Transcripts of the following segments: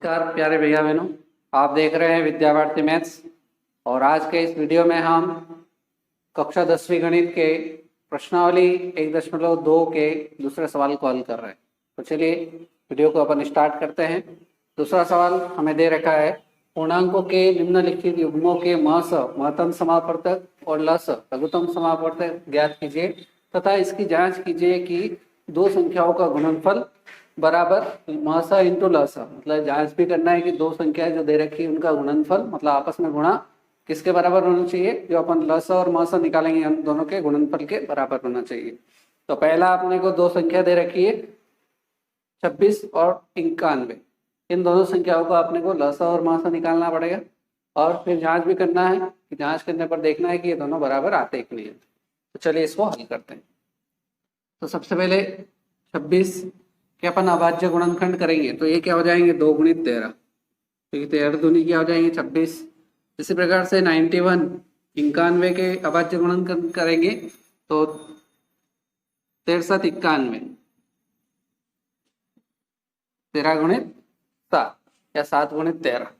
नमस्कार प्यारे भैया बहनों, आप देख रहे हैं विद्या भारती मैथ्स। और आज के इस वीडियो में हम कक्षा 10वीं गणित के प्रश्नावली 1.2 के दूसरे सवाल को हल कर रहे हैं। तो चलिए वीडियो को अपन स्टार्ट करते हैं। दूसरा सवाल हमें दे रखा है, पूर्णांकों के निम्नलिखित युग्मों के महत्तम समापवर्तक और लस लघुत्तम समापवर्तक ज्ञात कीजिए तथा इसकी जांच कीजिए कि दो संख्याओं का गुणनफल बराबर महस इंटू लस, मतलब जांच भी करना है कि दो संख्याएं जो दे रखी है उनका गुणनफल मतलब आपस में गुणा किसके बराबर होना चाहिए। जो अपन लस और महस निकालेंगे हम दोनों के गुणनफल के बराबर होना चाहिए। तो पहला अपने को दो संख्या दे रखी है 26 और 91। इन दोनों संख्याओं को अपने को लस और महस निकालना पड़ेगा और फिर जांच भी करना है कि जांच करने पर देखना है कि ये दोनों बराबर आते कि नहीं। तो चलिए इसको हल करते हैं। तो सबसे पहले 26 के अपन अभाज्य गुणनखंड करेंगे तो ये क्या हो जाएंगे 2 गुणित 13, क्योंकि 13 दूनी क्या हो जाएंगे 26। इसी प्रकार से 91 के अभाज्य गुणनखंड करेंगे तो 13 91, 13 गुणित 7 या 7 गुणित 13,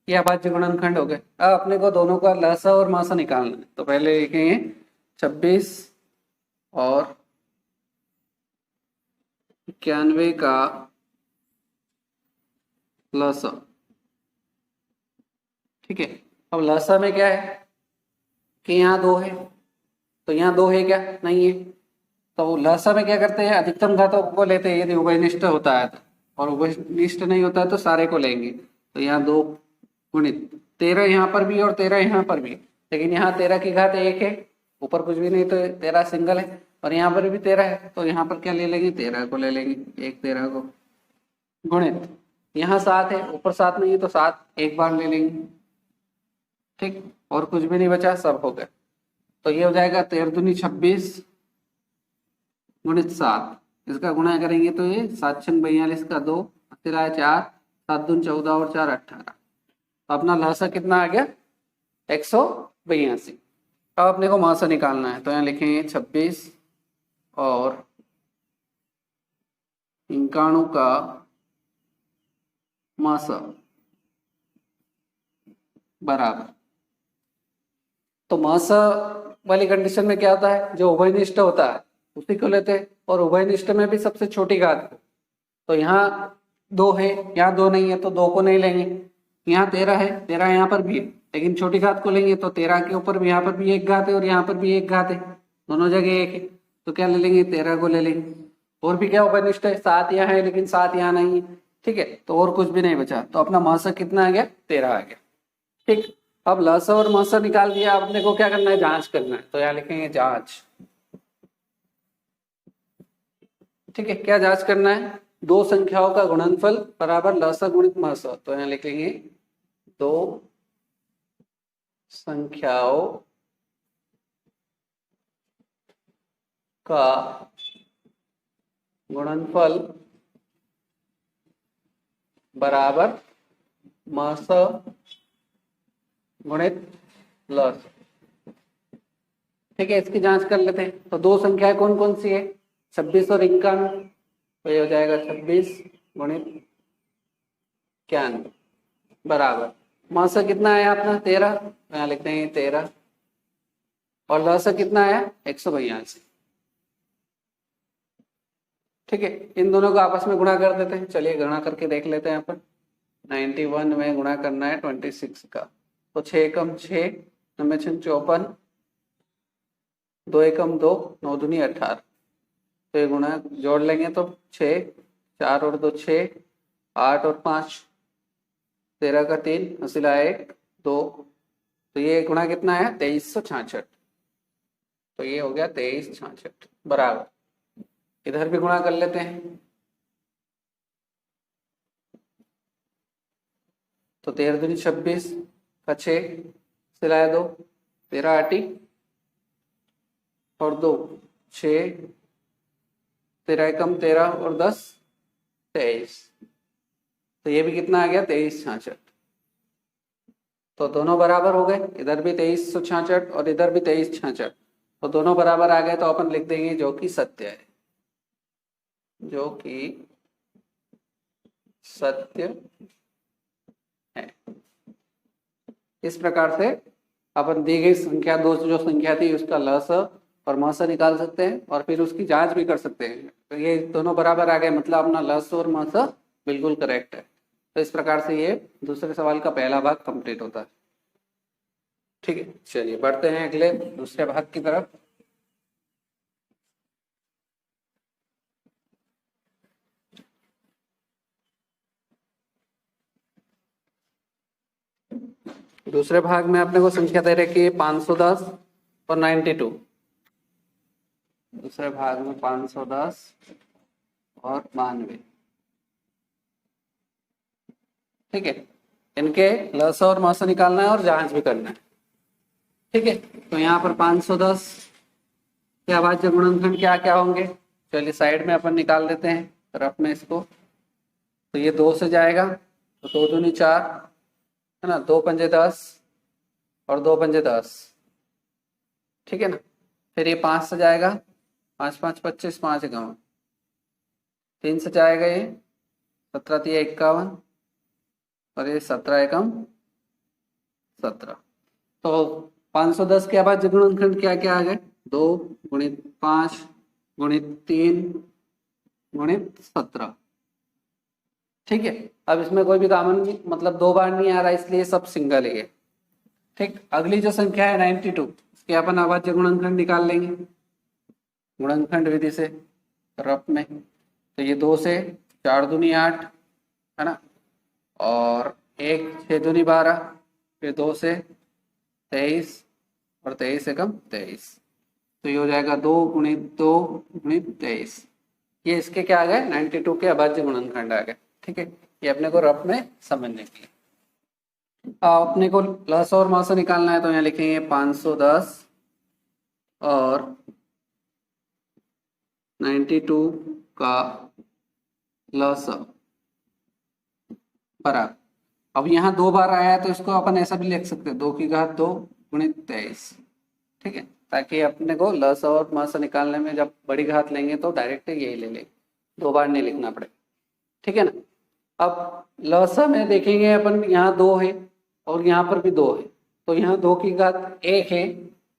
ये अभाज्य गुणनखंड हो गए। अब अपने को दोनों का लसा और मासा निकालना है। तो पहले लिखेंगे 26 और 91 का लसा। ठीक है, अब लसा में क्या है कि यहाँ 2 है, तो यहाँ 2 है क्या, नहीं है। तो लसा में क्या करते हैं, अधिकतम घातों को लेते हैं यदि उभयनिष्ठ होता है तो, और उभयनिष्ठ नहीं होता है तो सारे को लेंगे। तो यहाँ 2 गुणित 13 यहाँ पर भी और 13 यहाँ पर भी, लेकिन यहाँ 13 की घात 1 है, ऊपर कुछ भी नहीं तो 13 सिंगल है, और यहाँ पर भी 13 है तो यहाँ पर क्या ले लेंगे 13 को ले लेंगे, 1 13 को गुणित यहाँ 7 है, ऊपर 7 नहीं है तो 7 एक बार ले लेंगे। ठीक, और कुछ भी नहीं बचा, सब हो गया। तो ये हो जाएगा 13 दूनी 26 गुणित 7, इसका गुणा करेंगे तो ये 7 छंग 42 का 2 4 7 दून 14 और 4 18। तो अपना लहसा कितना आ गया 182। अब अपने को मासा निकालना है तो यहाँ लिखेंगे 26 और 91 का मासा बराबर। तो मासा वाली कंडीशन में क्या होता है, जो उभयनिष्ठ होता है उसी को लेते हैं, और उभयनिष्ठ में भी सबसे छोटी घात को। तो यहाँ 2 है, यहाँ 2 नहीं है तो 2 को नहीं लेंगे। यहाँ 13 है, 13 यहाँ पर भी है, लेकिन छोटी घात को लेंगे तो 13 के ऊपर भी यहाँ पर भी एक घात है और यहाँ पर भी एक घात है, दोनों जगह एक है। तो क्या ले लेंगे 13 को ले लेंगे। और भी क्या उभयनिष्ठ है, 7 यहाँ है लेकिन 7 यहाँ नहीं है। ठीक है, तो और कुछ भी नहीं बचा, तो अपना मासा कितना आ गया 13 आ गया। ठीक, अब लसा और मासा निकाल दिया, अब अपने को क्या करना है जांच करना है। तो यहाँ लिखेंगे जांच। ठीक है, क्या जांच करना है, दो संख्याओं का गुणनफल बराबर लसा गुणित महसा। तो यहाँ लिखेंगे दो संख्याओं का गुणनफल बराबर महसा गुणित लस। ठीक है, इसकी जांच कर लेते हैं। तो दो संख्याएं कौन कौन सी है 26 और 91। तो ये हो जाएगा 26 गुणित 91 बराबर महसा कितना आया अपना 13, तो यहाँ लिखते हैं 13, और लसा कितना आया 182। ठीक है, इन दोनों को आपस में गुणा कर देते हैं। चलिए गुणा करके देख लेते हैं अपन। 91 में गुणा करना है 26 का, तो 6 कम 6 9 6 54, 2 एकम 2 9 दूनी 18। तो ये गुणा जोड़ लेंगे तो 6 4 और 2 6 8 और 5 13 का 3 हसीला 1 2। तो ये गुणा कितना है 2366। तो ये हो गया 2366 बराबर। इधर भी गुणा कर लेते हैं। तो 13 दूनी 26 का 6 सिलाया 2 13 8 और 2 6 13 एकम 13 और 10 23। तो ये भी कितना आ गया 2366। तो दोनों बराबर हो गए, इधर भी 2366 और इधर भी 2366। तो दोनों बराबर आ गए, तो अपन लिख देंगे जो कि सत्य है, जो कि सत्य इस प्रकार से अपन दी गई संख्या दो जो संख्या थी उसका लस और मस निकाल सकते हैं और फिर उसकी जांच भी कर सकते हैं। तो ये दोनों बराबर आ गए, मतलब अपना लस और मस बिल्कुल करेक्ट है। तो इस प्रकार से ये दूसरे सवाल का पहला भाग कंप्लीट होता है। ठीक है, चलिए बढ़ते हैं अगले दूसरे भाग की तरफ। दूसरे भाग में अपने को संख्या दे रखी है 510 और 92। दूसरे भाग में 510 और 92। ठीक है, इनके लस और मस निकालना है और जांच भी करना है। ठीक है, तो यहाँ पर 510 के अभाज्य गुणनखंड क्या क्या होंगे, चलिए साइड में अपन निकाल देते हैं रफ में इसको। तो ये 2 से जाएगा तो 2 दूनी 4 है ना, 2 पंजे 10 और 2 पंजे 10। ठीक है ना, फिर ये 5 से जाएगा, 5 5 25, 5 51। 3 से जाएगा ये 17 3 51 और ये 17 एकम 17। तो 510 के बाद गुणनखंड क्या क्या आ गए, 2 गुणित 5 गुणित 3 गुणित 17। ठीक है, अब इसमें कोई भी कॉमन मतलब 2 बार नहीं आ रहा, इसलिए सब सिंगल ही है। ठीक, अगली जो संख्या है 92, इसके अपन अभाज्य गुणनखंड निकाल लेंगे गुणनखंड विधि से रफ में। तो ये 2 से 4 दूनी 8 है ना, और 1 6 दूनी 12, फिर 2 से 23 और 23 एकम 23। तो ये हो जाएगा 2 गुणित 2 गुणित 23। ये इसके क्या आ गए, 92 के अभाज्य गुणनखंड आ गए। ठीक है, ये अपने को रफ में समझने के लिए। अपने को लस और मस निकालना है, तो यहाँ लिखेंगे 510 और 92 का लस बराबर। अब यहाँ 2 बार आया है तो इसको अपन ऐसा भी लिख सकते हैं, 2 की घात 2 गुणित 23। ठीक है, ताकि अपने को लस और मस निकालने में जब बड़ी घात लेंगे तो डायरेक्ट यही ले लेंगे, 2 बार नहीं लिखना पड़ेगा। ठीक है ना, अब लस में देखेंगे अपन, यहाँ 2 है और यहाँ पर भी 2 है, तो यहाँ 2 की घात 1 है,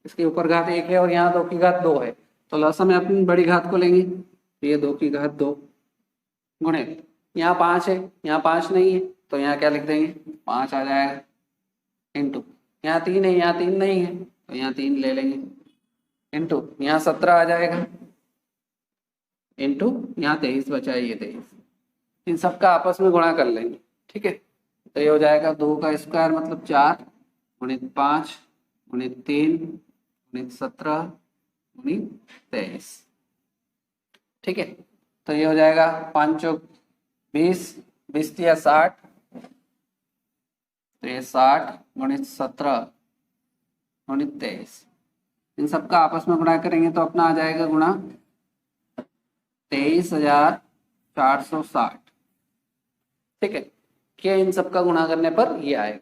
इसके ऊपर घात 1 है और यहाँ 2 की घात 2 है। तो लस में अपन बड़ी घात को लेंगे, तो ये 2 की घात 2 गुणित, यहाँ 5 है, यहाँ 5 नहीं है, तो यहाँ क्या लिख देंगे 5 आ जाएगा, इंटू यहाँ 3 है, यहाँ 3 नहीं है, तो यहाँ 3 ले लेंगे, इंटू यहाँ 17 आ जाएगा, इंटू यहाँ 23 बचा है, ये 23। इन सबका आपस में गुणा कर लेंगे। ठीक है, तो ये हो जाएगा 2 का स्क्वायर मतलब 4 गुणित 5 गुणित 3 गुणित 17 गुणित 23। ठीक है, तो ये हो जाएगा 5 चौक 20, 20 या 60, तो ये 60 गुणित 17 गुणित 23। इन सबका आपस में गुणा करेंगे तो अपना आ जाएगा गुणा 23,460। ठीक है, क्या इन सबका गुणा करने पर ये आएगा।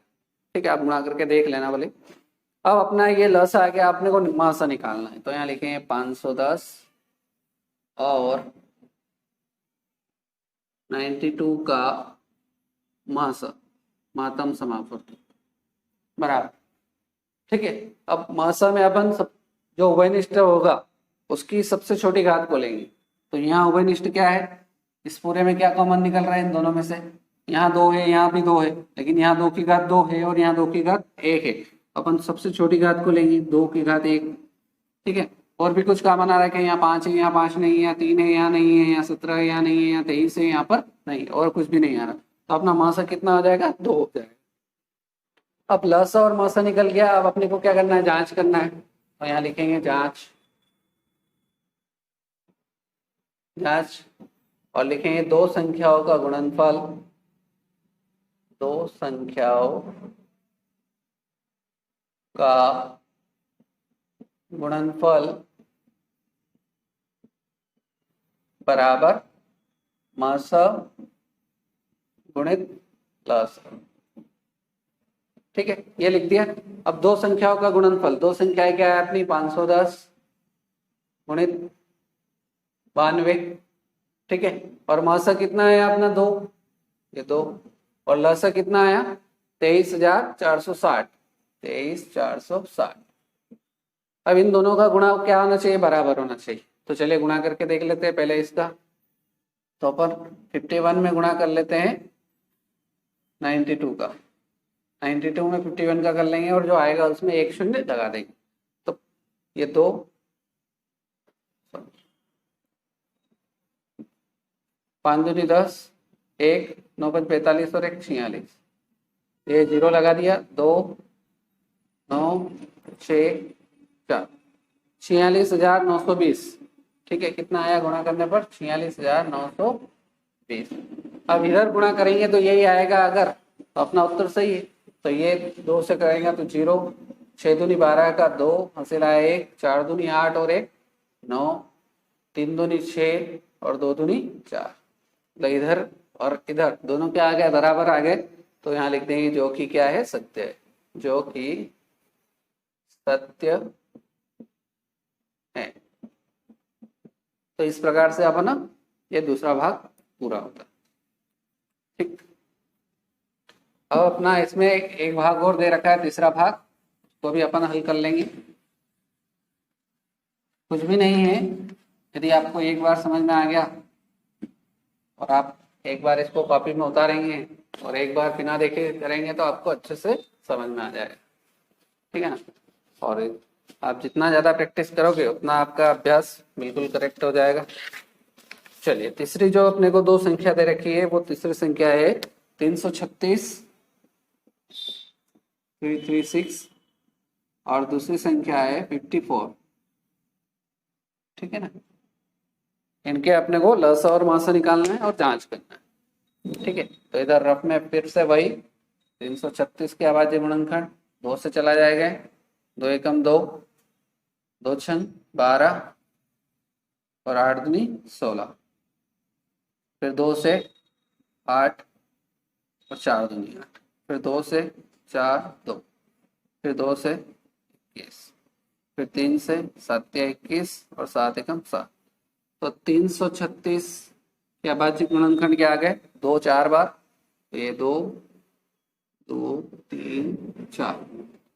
ठीक है, आप गुणा करके देख लेना बोले। अब अपना ये लस आ गया, आपने को मासा निकालना है, तो यहाँ लिखेंगे 510 और 92 का मासा मातम समापवर्त बराबर। ठीक है, अब मासा में अपन सब जो उभयनिष्ठ होगा उसकी सबसे छोटी घात को लेंगे। तो यहाँ उभयनिष्ठ क्या है, इस पूरे में क्या कॉमन निकल रहा है इन दोनों में से, यहाँ 2 है, यहाँ भी 2 है, लेकिन यहाँ 2 की घात 2 है और यहाँ 2 की घात 1 है। अपन सबसे छोटी घात को लेंगे, 2 की घात 1। ठीक है, और भी कुछ कॉमन आ रहा है कि यहाँ 5 है, यहाँ 5 नहीं है, यहाँ 3 है, यहाँ नहीं है, यहाँ 17 है, यहाँ नहीं है, यहाँ 23 है, यहाँ पर नहीं, और कुछ भी नहीं आ रहा। तो अपना मासा कितना हो जाएगा, 2 हो जाएगा। अब लस और मासा निकल गया, अब अपने को क्या करना है, जांच करना है। तो यहाँ लिखेंगे जांच, जांच, और लिखेंगे दो संख्याओं का गुणनफल, दो संख्याओं का गुणनफल बराबर मास गुणित लस। ठीक है, ये लिख दिया। अब दो संख्याओं का गुणनफल, दो संख्याएं क्या है अपनी, 510 गुणित 92। ठीक है, और मासा कितना है अपना 2, ये 2, और लसा कितना आया 23,460। 23,460। अब इन दोनों का गुणा क्या होना चाहिए, बराबर होना चाहिए। तो चलिए गुणा करके देख लेते हैं पहले इसका। तो अपन 51 में गुणा कर लेते हैं 92 का, 92 में 51 का कर लेंगे और जो आएगा उसमें एक शून्य लगा देंगे। तो ये 2 5 दूनी 10, 1 9 5 45 और 1 46, ये 0 लगा दिया। 2 9 6 4 46,920। ठीक है, कितना आया गुणा करने पर, 46,920। अब इधर गुणा करेंगे तो यही आएगा अगर, तो अपना उत्तर सही है। तो ये 2 से करेंगे तो 0, 6 दूनी 12 का 2, हासिल आया 1, 4 दूनी 8 और 1 9, 3 दूनी 6 और 2 दूनी 4। तो इधर और इधर दोनों क्या आ गए, बराबर आ गए। तो यहाँ लिख देंगे जो कि क्या है, सत्य है, जो कि सत्य है। तो इस प्रकार से अपना ये दूसरा भाग पूरा होता है। ठीक, अब अपना इसमें एक भाग और दे रखा है, तीसरा भाग, तो भी अपन हल कर लेंगे। कुछ भी नहीं है, यदि आपको एक बार समझ में आ गया और आप एक बार इसको कॉपी में उतारेंगे और एक बार बिना देखे करेंगे तो आपको अच्छे से समझ में आ जाएगा। ठीक है ना। और आप जितना ज़्यादा प्रैक्टिस करोगे उतना आपका अभ्यास बिल्कुल करेक्ट हो जाएगा। चलिए, तीसरी जो अपने को 2 संख्या दे रखी है, वो तीसरी संख्या है 336 336 और दूसरी संख्या है 54। ठीक है ना। इनके अपने को लसा और मासा निकालना है और जांच करना है। ठीक है, तो इधर रफ में फिर से वही 336 के अभाज्य गुणनखंड 2 से चला जाएगा, 2 एकम 2, 2 छन 12 और 8 दूनी 16, फिर 2 से 8 और 4 दूनी 8, फिर 2 से 4 2, फिर 2 से 21, फिर 3 से 7 या 21 और 7 एकम 7। तो 336 के अभाज्य गुणनखंड क्या आ गए, 2 4 बार, तो ये 2 2 3 4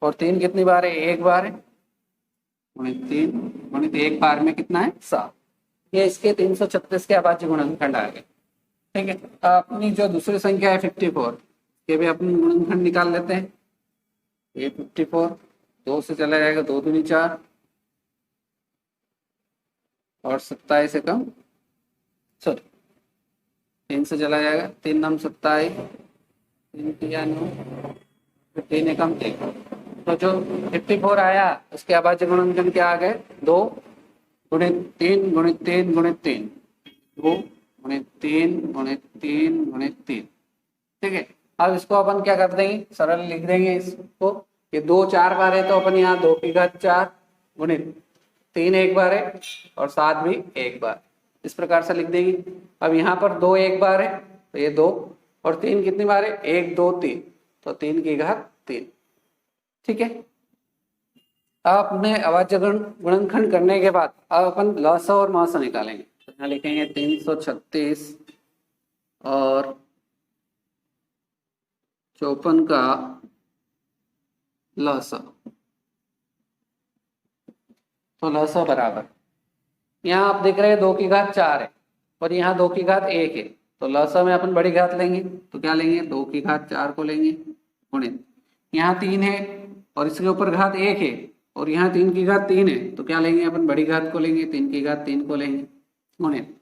और 3 कितनी बार है, 1 बार है, गुणित 3 गुणित 1 बार में कितना है, 7। ये इसके 336 के अभाज्य गुणनखंड आ गए। ठीक है, अपनी जो दूसरी संख्या है 54, ये भी अपनी गुणनखंड निकाल लेते हैं। ये 54 2 से चला जाएगा, 2 दूनी 4 और 27 एकम, सॉरी 3 से चला जाएगा, 3 नम 27, 3 तिया 9, 3 एकम 1। तो जो 54 आया उसके अभाज्य गुणनखंड क्या आ गए, 2 गुणित 3 गुणित 3 गुणित 3, 2 गुणित 3 गुणित 3 गुणित 3। ठीक है, अब इसको अपन क्या कर देंगे, सरल लिख देंगे इसको। ये 2 4 बार है तो अपन यहाँ 2 की घात 4 गुणित 3 1 बार है और 7 भी 1 बार, इस प्रकार से लिख देंगे। अब यहाँ पर 2 1 बार है तो ये 2 और 3 कितनी बार है, 1 2 3, तो 3 की घात 3। ठीक है, अब अपने अभाज्य गुणनखंड करने के बाद अब अपन लसा और मासा निकालेंगे। तो यहाँ लिखेंगे 336 और 54 का लसा। तो लसा बराबर, यहाँ आप देख रहे हैं 2 की घात 4 है और यहाँ 2 की घात 1 है। तो लसा में अपन बड़ी घात लेंगे, तो क्या लेंगे, 2 की घात 4 को लेंगे गुणित, यहाँ 3 है और इसके ऊपर घात 1 है और यहाँ 3 की घात 3 है, तो क्या लेंगे अपन, बड़ी घात को लेंगे, 3 की घात 3 को लेंगे गुणित।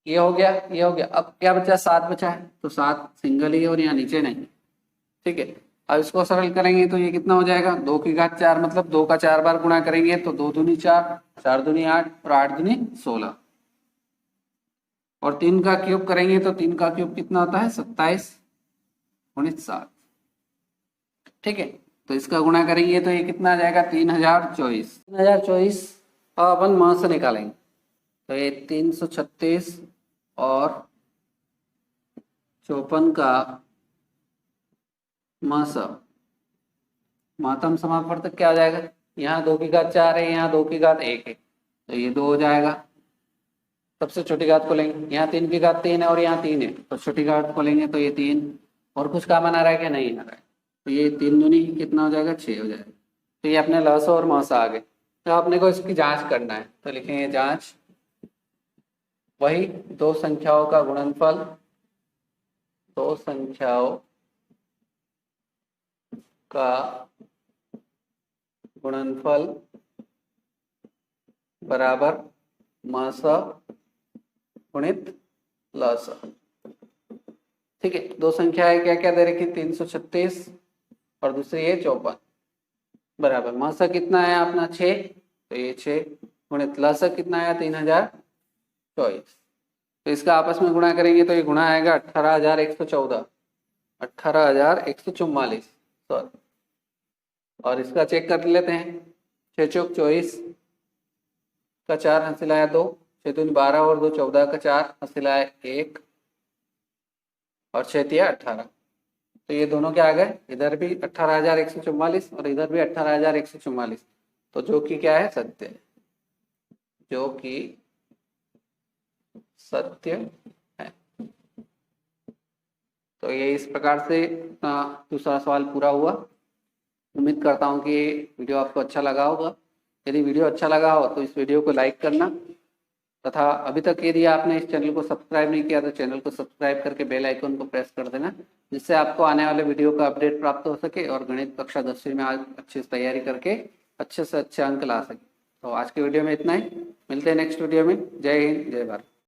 ये हो गया, ये हो गया। अब क्या बचा, 7 बचा है, तो 7 सिंगल ही है और यहाँ नीचे नहीं। ठीक है, अब इसको सरल करेंगे तो ये कितना हो जाएगा, 2 की घात 4 मतलब 2 का 4 बार गुणा करेंगे तो 2 दूनी 4, 4 दूनी 8 और 8 दूनी 16 और 3 का क्यूब करेंगे तो 3 का क्यूब कितना होता है, 27 गुणित 7। ठीक है, तो इसका गुणा करेंगे तो ये कितना आ जाएगा, 3024। 3024 अब अपन मान से निकालेंगे तो ये 336 और 54 का मासा मातम समापवर्तक क्या आ जाएगा, यहाँ 2 की घात 4 है, यहाँ 2 की घात 1 है, तो ये 2 हो जाएगा। सबसे छोटी घात को लेंगे, यहाँ 3 की घात 3 है और यहाँ 3 है, तो छोटी घात को लेंगे तो ये 3। और कुछ काम आ रहा है क्या, नहीं आ रहा है, तो ये 3 दूनी कितना हो जाएगा, 6 हो जाएगा। तो ये अपने लस और मस आ गए। तो अपने को इसकी जांच करना है, तो लिखेंगे जांच वही दो संख्याओं का गुणनफल, दो संख्याओं का गुणनफल बराबर मस गुणित लस। ठीक है, दो संख्या है, क्या क्या दे रखी, 336 और दूसरी है 54, बराबर मस कितना है अपना 6, तो ये 6 गुणित लस कितना है 3024। तो इसका आपस में गुणा करेंगे तो ये गुणा आएगा 18,114, 18,144, सॉरी। और इसका चेक कर लेते हैं, 6 चौक 24 का 4 हंसिलाया 2, 6 दूनी 12 और 2 14 का 4 हंसिलाया 1 और 6 तिया 18। तो ये दोनों क्या आ गए, इधर भी 18,144 और इधर भी 18,144, तो जो कि क्या है, सत्य है, जो कि सत्य है। तो ये इस प्रकार से अपना दूसरा सवाल पूरा हुआ। उम्मीद करता हूँ कि ये वीडियो आपको अच्छा लगा होगा। यदि वीडियो अच्छा लगा हो तो इस वीडियो को लाइक करना, तथा अभी तक यदि आपने इस चैनल को सब्सक्राइब नहीं किया तो चैनल को सब्सक्राइब करके बेल आइकन को प्रेस कर देना, जिससे आपको आने वाले वीडियो का अपडेट प्राप्त हो सके और गणित कक्षा 10वीं में आज अच्छे से तैयारी करके अच्छे से अच्छे अंक ला सके। तो आज के वीडियो में इतना ही, मिलते हैं नेक्स्ट वीडियो में। जय हिंद, जय भारत।